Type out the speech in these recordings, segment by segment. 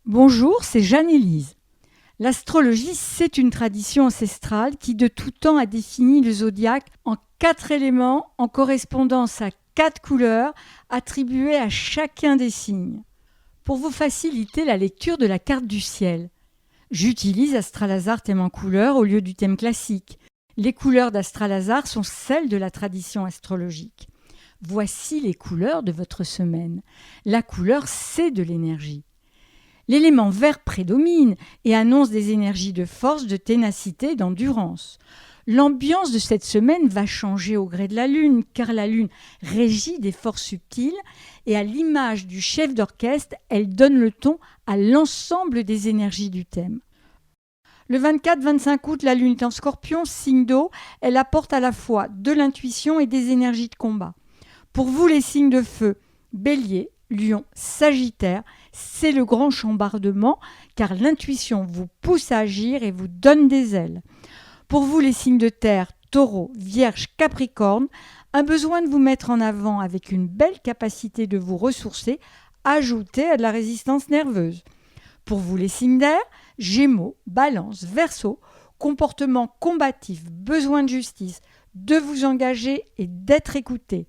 Bonjour, c'est Jeanne-Élise. L'astrologie, c'est une tradition ancestrale qui de tout temps a défini le zodiaque en 4 éléments en correspondance à 4 couleurs attribuées à chacun des signes. Pour vous faciliter la lecture de la carte du ciel, j'utilise Astralazar thème en couleurs au lieu du thème classique. Les couleurs d'Astralazar sont celles de la tradition astrologique. Voici les couleurs de votre semaine. La couleur, c'est de l'énergie. L'élément vert prédomine et annonce des énergies de force, de ténacité et d'endurance. L'ambiance de cette semaine va changer au gré de la Lune, car la Lune régit des forces subtiles et à l'image du chef d'orchestre, elle donne le ton à l'ensemble des énergies du thème. Le 24-25 août, la Lune est en Scorpion, signe d'eau, elle apporte à la fois de l'intuition et des énergies de combat. Pour vous les signes de feu, Bélier, Lion, Sagittaire, c'est le grand chambardement car l'intuition vous pousse à agir et vous donne des ailes. Pour vous les signes de terre, Taureau, Vierge, Capricorne, un besoin de vous mettre en avant avec une belle capacité de vous ressourcer, ajoutée à de la résistance nerveuse. Pour vous les signes d'air, Gémeaux, Balance, Verseau, comportement combatif, besoin de justice, de vous engager et d'être écouté.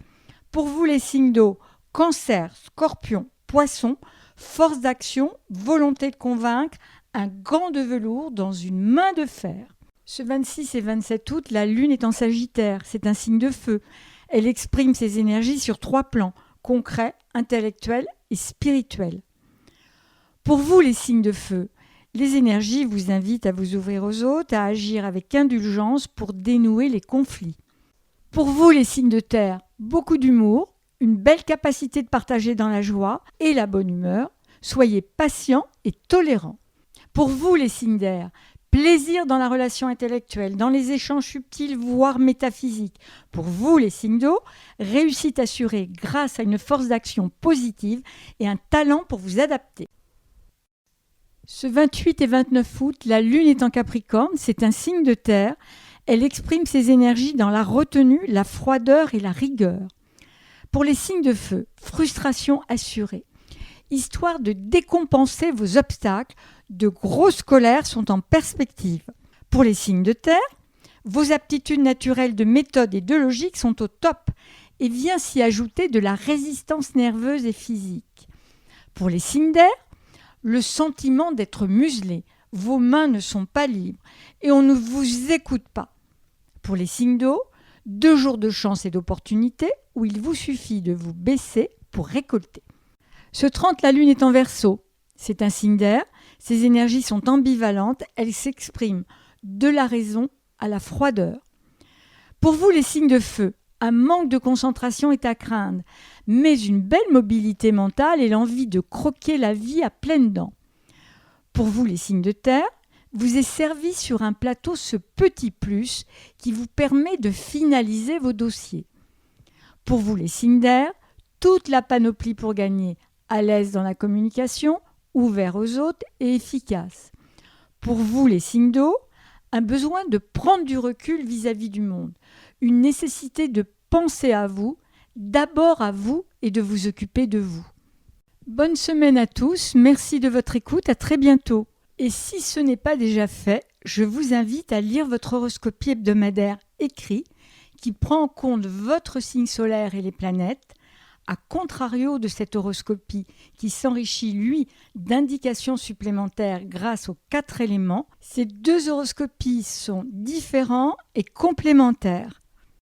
Pour vous les signes d'eau, Cancer, Scorpion, Poisson, force d'action, volonté de convaincre, un gant de velours dans une main de fer. Ce 26 et 27 août, la Lune est en Sagittaire, c'est un signe de feu. Elle exprime ses énergies sur 3 plans, concret, intellectuel et spirituel. Pour vous les signes de feu, les énergies vous invitent à vous ouvrir aux autres, à agir avec indulgence pour dénouer les conflits. Pour vous les signes de terre, beaucoup d'humour, une belle capacité de partager dans la joie et la bonne humeur. Soyez patient et tolérant. Pour vous les signes d'air, plaisir dans la relation intellectuelle, dans les échanges subtils voire métaphysiques. Pour vous les signes d'eau, réussite assurée grâce à une force d'action positive et un talent pour vous adapter. Ce 28 et 29 août, la Lune est en Capricorne, c'est un signe de terre. Elle exprime ses énergies dans la retenue, la froideur et la rigueur. Pour les signes de feu, frustration assurée. Histoire de décompenser vos obstacles, de grosses colères sont en perspective. Pour les signes de terre, vos aptitudes naturelles de méthode et de logique sont au top et vient s'y ajouter de la résistance nerveuse et physique. Pour les signes d'air, le sentiment d'être muselé, vos mains ne sont pas libres et on ne vous écoute pas. Pour les signes d'eau, 2 jours de chance et d'opportunité où il vous suffit de vous baisser pour récolter. Ce 30, la Lune est en Verseau. C'est un signe d'air. Ses énergies sont ambivalentes. Elles s'expriment de la raison à la froideur. Pour vous, les signes de feu, un manque de concentration est à craindre, mais une belle mobilité mentale et l'envie de croquer la vie à pleines dents. Pour vous, les signes de terre, vous est servi sur un plateau ce petit plus qui vous permet de finaliser vos dossiers. Pour vous les signes d'air, toute la panoplie pour gagner, à l'aise dans la communication, ouvert aux autres et efficace. Pour vous les signes d'eau, un besoin de prendre du recul vis-à-vis du monde, une nécessité de penser à vous, d'abord à vous et de vous occuper de vous. Bonne semaine à tous, merci de votre écoute, à très bientôt. Et si ce n'est pas déjà fait, je vous invite à lire votre horoscopie hebdomadaire écrit qui prend en compte votre signe solaire et les planètes, à contrario de cette horoscopie qui s'enrichit, lui, d'indications supplémentaires grâce aux 4 éléments. Ces 2 horoscopies sont différents et complémentaires.